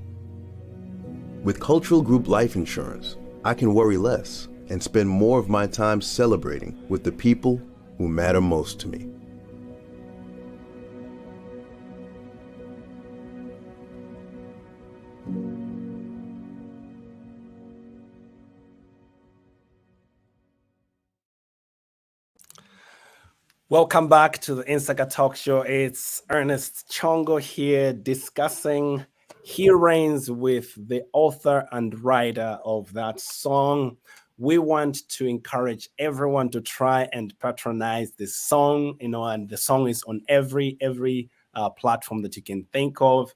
With cultural group life insurance, I can worry less and spend more of my time celebrating with the people who matter most to me. Welcome back to the Insaka Talk Show. It's Ernest Chongo here discussing He Reigns with the author and writer of that song. We want to encourage everyone to try and patronize this song, you know, and the song is on every platform that you can think of.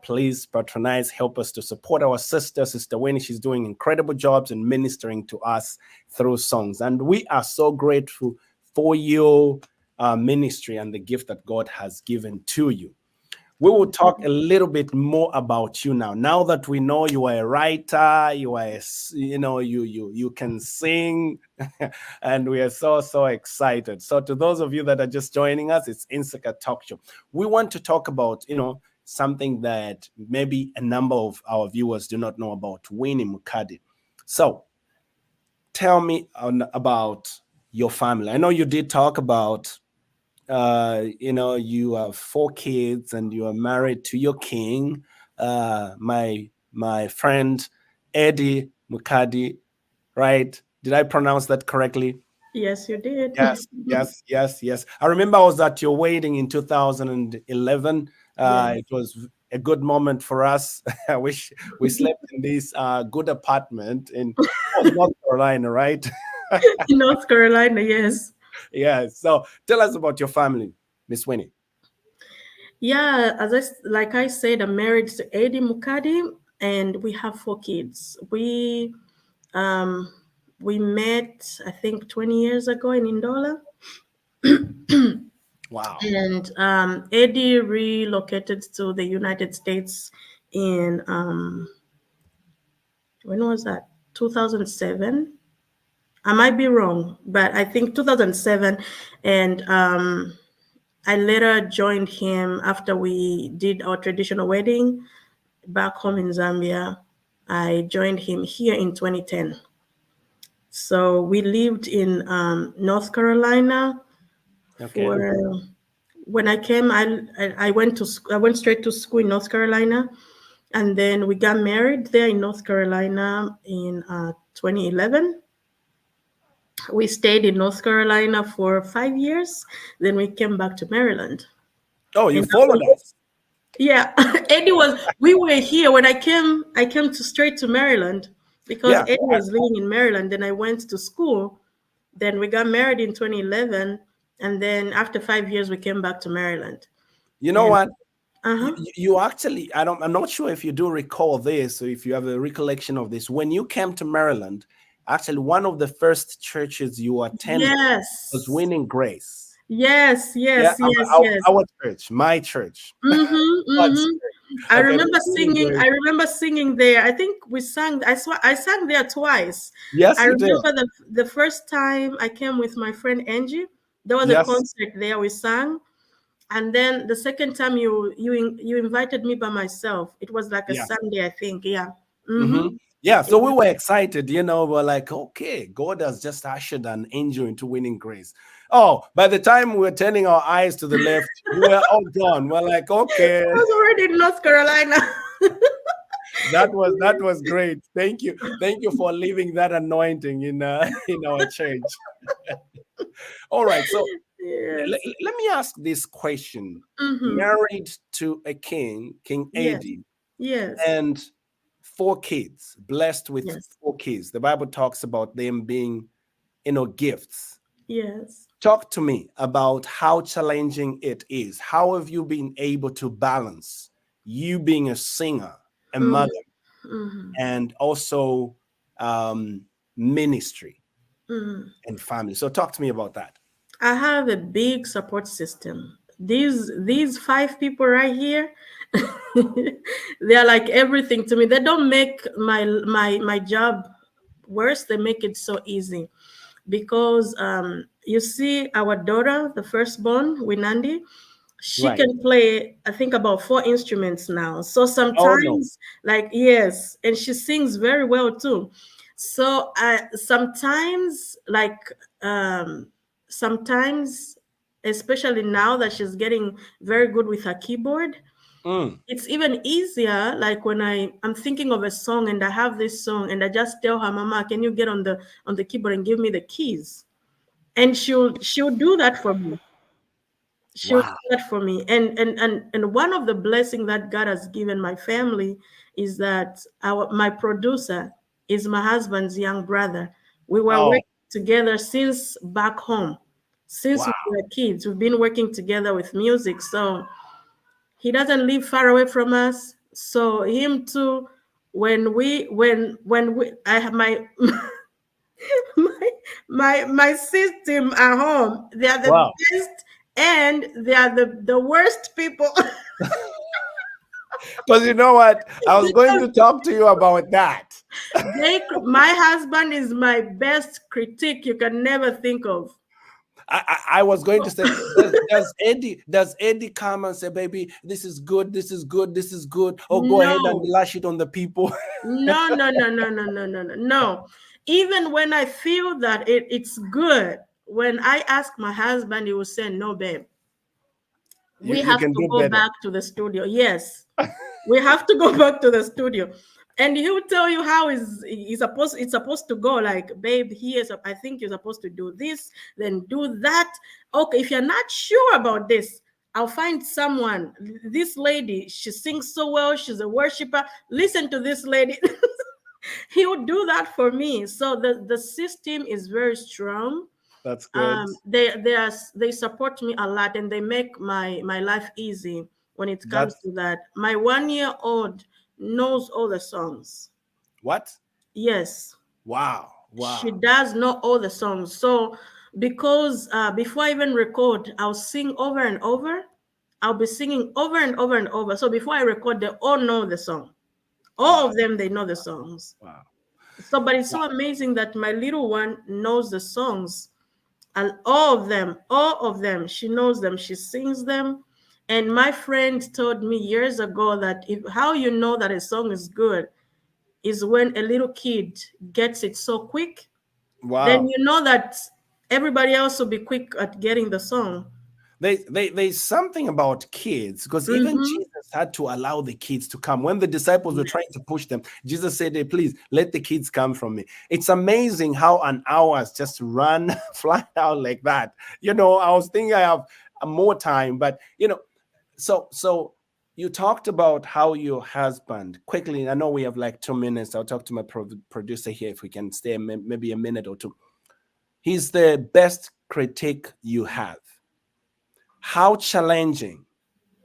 Please patronize, help us to support our Sister Winnie. She's doing incredible jobs in ministering to us through songs. And we are so grateful for your ministry and the gift that God has given to you. We will talk a little bit more about you now. Now that we know you are a writer, you can sing, and we are so excited. So to those of you that are just joining us, it's Insaka Talk Show. We want to talk about, something that maybe a number of our viewers do not know about Winnie Mukadi. So tell me about your family. I know you did talk about you have 4 kids and you are married to your king, my friend Eddie Mukadi, right? Did I pronounce that correctly? Yes, you did. Yes, yes, yes, yes. I remember I was at your wedding in 2011. Yes. It was a good moment for us. I wish we slept in this good apartment in North Carolina, right? In North Carolina, yes. Yeah. So tell us about your family, Miss Winnie. Yeah, like I said, I'm married to Eddie Mukadi, and we have 4 kids. We met, I think, 20 years ago in Indola. Wow. And Eddie relocated to the United States in when was that? 2007. I might be wrong, but I think 2007. And I later joined him after we did our traditional wedding back home in Zambia. I joined him here in 2010. So we lived in North Carolina Okay. for when I came. I went straight to school in North Carolina, and then we got married there in North Carolina in 2011. We stayed in North Carolina for 5 years. Then we came back to Maryland. Oh, you And followed us. Yeah, Eddie was. We were here when I came. I came to straight to Maryland because Yeah. Eddie was living in Maryland. Then I went to school. Then we got married in 2011, and then after 5 years, we came back to Maryland. You know what? Uh-huh. You actually, I'm not sure if you do recall this, or if you have a recollection of this. When you came to Maryland, actually, one of the first churches you attended was Winning Grace. Yes, yes, Yeah, yes, our, yes. our church, my church. I Okay, remember Winning singing. Grace. I remember singing there. I think we sang. I sang there twice. Yes, I you did. remember the first time I came with my friend Angie. There was a Yes. concert there. We sang, and then the second time you invited me by myself. It was like a Yeah. Sunday, I think. Yeah. Yeah, so we were excited, we're like, okay, God has just ushered an angel into Winning Grace. Oh, by the time we were turning our eyes to the left, we were all gone. We're like, okay. I was already in North Carolina. That was great. Thank you for leaving that anointing in our church. All right, so Yes. let me ask this question. Mhm. Married to a king, King Yes. Eddie, Yes. and 4 kids, blessed with Yes. 4 kids. The Bible talks about them being, gifts. Yes. Talk to me about how challenging it is. How have you been able to balance you being a singer, a mother, and also ministry and family? So talk to me about that. I have a big support system. These 5 people right here, they are like everything to me. They don't make my job worse. They make it so easy because you see our daughter, the firstborn, Winandi, she Right. can play, I think, about 4 instruments now. So Oh, no. sometimes, yes, and she sings very well too. So sometimes, sometimes, especially now that she's getting very good with her keyboard, it's even easier. Like when I'm thinking of a song and I have this song and I just tell her, Mama, can you get on the keyboard and give me the keys? And she'll do that for me. She'll do that for me. And one of the blessings that God has given my family is that my producer is my husband's young brother. We were working together since back home. Since we were kids, we've been working together with music. So he doesn't live far away from us. So him too, when we I have my my system at home, they are the best and they are the worst people. Because you know what? I was going to talk to you about that. My husband is my best critique you can never think of. I was going to say, does Eddie come and say, baby, this is good, this is good, this is good? Oh, go ahead and lash it on the people. No. Even when I feel that it's good, when I ask my husband, he will say, no, babe, we You have can to do go better. back to the studio. Yes, we have to go back to the studio, and he will tell you how it's supposed to go. Like, babe, I think you're supposed to do this, then do that. Okay, if you're not sure about this, I'll find someone. This lady, she sings so well. She's a worshiper. Listen to this lady. He would do that for me. So the system is very strong. That's good. They support me a lot, and they make my life easy when it comes That's to that. My 1-year-old knows all the songs. what? Yes, Wow. she Wow. does know all the songs. So because before I even record, I'll sing over and over. I'll be singing over and over and over. So before I record, they all know the song. All Wow. of them, they know the songs. Wow. So, but it's so amazing that my little one knows the songs. And all of them, she knows them, she sings them. And my friend told me years ago that how you know that a song is good is when a little kid gets it so quick, then Wow. you know that everybody else will be quick at getting the song. There's something about kids, because even Mm-hmm. Jesus had to allow the kids to come. When the disciples were trying to push them, Jesus said, "Hey, please let the kids come from me." It's amazing how an hour has just run flat out like that. I was thinking I have more time, but so you talked about how your husband, quickly, I know we have like 2 minutes. I'll talk to my producer here if we can stay maybe a minute or two. He's the best critic you have. How challenging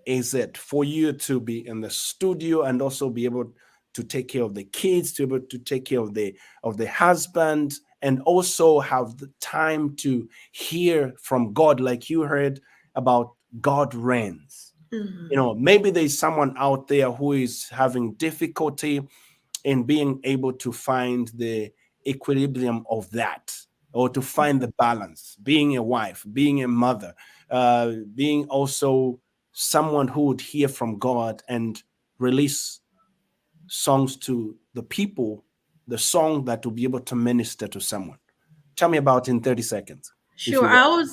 is it for you to be in the studio and also be able to take care of the kids, to be able to take care of the husband, and also have the time to hear from God, like you heard about God reigns? Maybe there's someone out there who is having difficulty in being able to find the equilibrium of that, or to find the balance, being a wife, being a mother, being also someone who would hear from God and release songs to the people, the song that will be able to minister to someone. Tell me about in 30 seconds, if Sure. you will.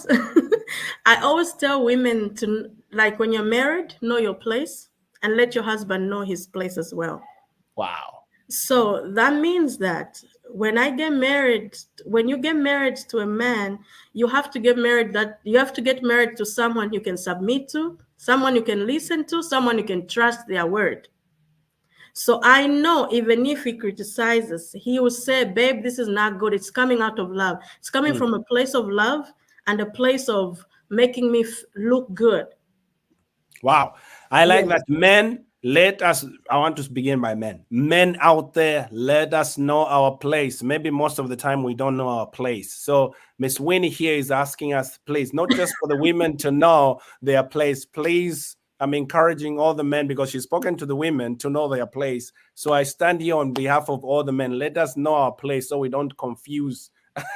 I always tell women to, like, when you're married, know your place and let your husband know his place as well. Wow. So that means that when you get married to a man, you have to get married to someone you can submit to, someone you can listen to, someone you can trust their word. So I know even if he criticizes, he will say, babe, this is not good. It's coming out of love. It's coming from a place of love and a place of making me look good. Wow. I like Yes. that. Men, I want to begin by men. Men out there, let us know our place. Maybe most of the time we don't know our place. So Miss Winnie here is asking us, please, not just for the women to know their place, please. I'm encouraging all the men, because she's spoken to the women, to know their place. So I stand here on behalf of all the men. Let us know our place so we don't confuse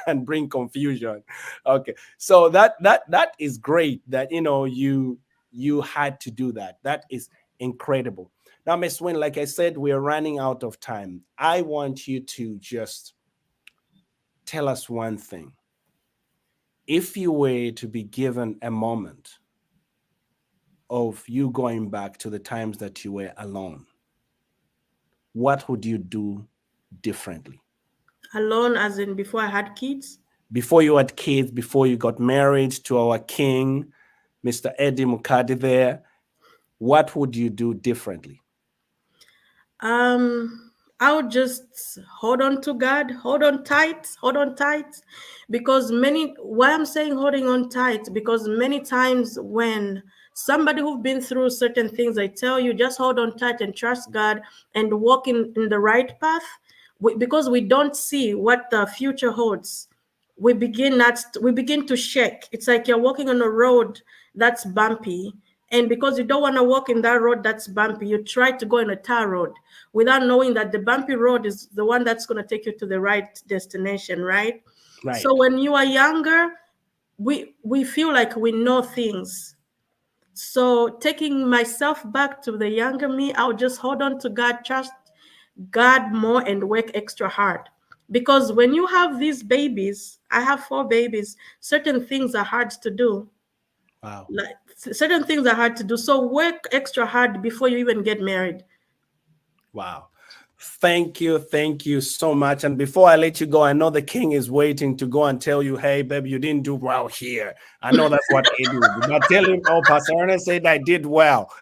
and bring confusion. Okay. So that is great that you had to do that. That is incredible. Now, Miss Wynn, like I said, we're running out of time. I want you to just tell us one thing. If you were to be given a moment of you going back to the times that you were alone, what would you do differently? Alone, as in before I had kids? Before you had kids, before you got married to our king, Mr. Eddie Mukadi there, what would you do differently? I would just hold on to God, hold on tight, because why I'm saying holding on tight, because many times when somebody who've been through certain things, I tell you, just hold on tight and trust God and walk in the right path, because we don't see what the future holds. We begin to shake. It's like you're walking on a road that's bumpy, and because you don't want to walk in that road that's bumpy, you try to go in a tar road without knowing that the bumpy road is the one that's going to take you to the right destination, right? Right. So when you are younger, we feel like we know things. So taking myself back to the younger me, I'll just hold on to God, trust God more, and work extra hard. Because when you have these babies, I have 4 babies, certain things are hard to do. Wow. Like certain things are hard to do. So work extra hard before you even get married. Wow. Thank you so much. And before I let you go, I know the king is waiting to go and tell you, hey, baby, you didn't do well here. I know that's what they do. But tell him, oh, Pastor Ernest said I did well.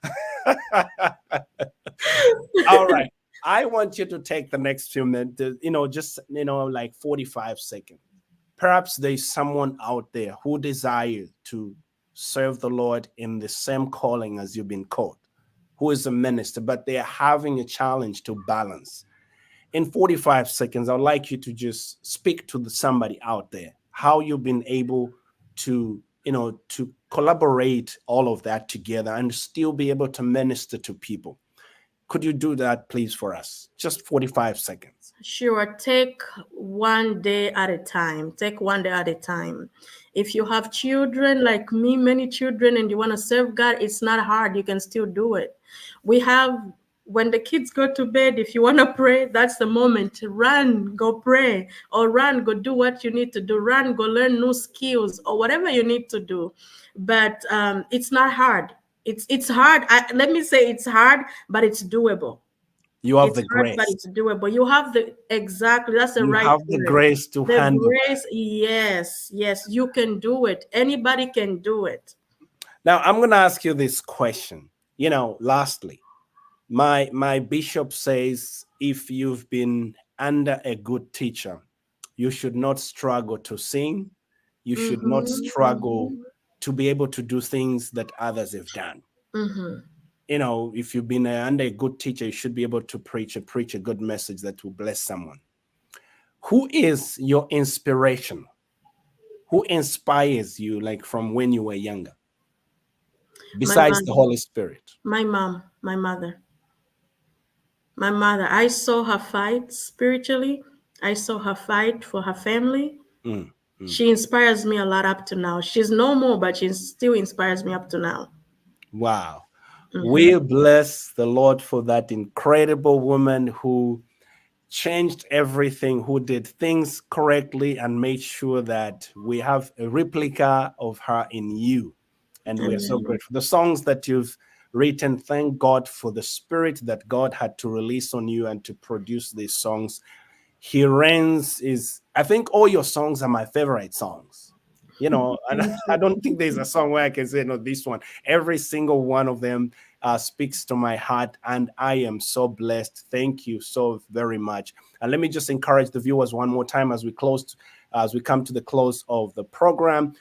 All right. I want you to take the next few minutes, just, like 45 seconds. Perhaps there's someone out there who desires to serve the Lord in the same calling as you've been called, who is a minister, but they are having a challenge to balance. In 45 seconds, I'd like you to just speak to somebody out there, how you've been able to, to collaborate all of that together and still be able to minister to people. Could you do that, please, for us? Just 45 seconds. Sure. Take one day at a time. Take one day at a time. If you have children like me, many children, and you want to serve God, it's not hard. You can still do it. When the kids go to bed, if you want to pray, that's the moment to run, go pray, or run, go do what you need to do. Run, go learn new skills or whatever you need to do. But it's not hard. It's hard. Let me say it's hard, but it's doable. You have It's the hard, grace. but it's doable. You have that's the you right have the word. grace to The handle. grace, yes, you can do it. Anybody can do it. Now, I'm going to ask you this question. Lastly, my bishop says if you've been under a good teacher, you should not struggle to sing. You should not struggle to be able to do things that others have done. If you've been under a good teacher, you should be able to preach a good message that will bless someone. Who is your inspiration? Who inspires you, like from when you were younger? Besides the Holy Spirit. My mom, my mother. My mother. I saw her fight spiritually. I saw her fight for her family. She inspires me a lot up to now. She's no more, but she still inspires me up to now. Wow. We bless the Lord for that incredible woman who changed everything, who did things correctly and made sure that we have a replica of her in you. And we are so grateful. The songs that you've written, thank God for the spirit that God had to release on you and to produce these songs. He Reigns I think all your songs are my favorite songs. I don't think there's a song where I can say, no, this one. Every single one of them speaks to my heart, and I am so blessed. Thank you so very much. And let me just encourage the viewers one more time as we come to the close of the program.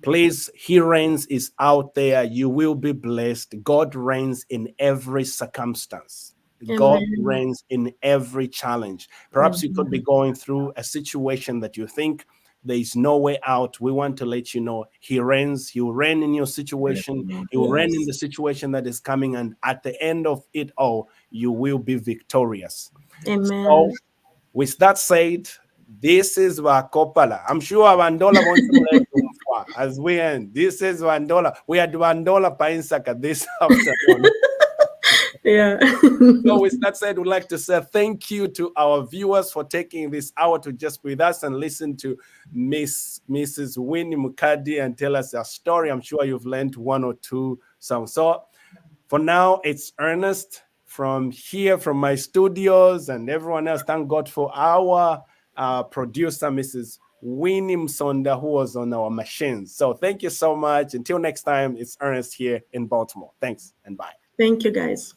Please, He Reigns is out there. You will be blessed. God reigns in every circumstance. God reigns in every challenge. Perhaps you could be going through a situation that you think there is no way out. We want to let you know He reigns. He will reign in your situation. He will reign in the situation that is coming. And at the end of it all, you will be victorious. Amen. So, with that said, this is Wakopala. I'm sure Wandola wants to let you as we end. This is Wandola. We are Wandola pa Insaka this afternoon. Yeah. So with that said, we'd like to say thank you to our viewers for taking this hour to just with us and listen to Mrs. Winnie Mukadi and tell us her story. I'm sure you've learned one or two songs. So for now, it's Ernest from my studios and everyone else. Thank God for our producer, Mrs. Winnie Msonda, who was on our machines. So thank you so much. Until next time, it's Ernest here in Baltimore. Thanks and bye. Thank you, guys.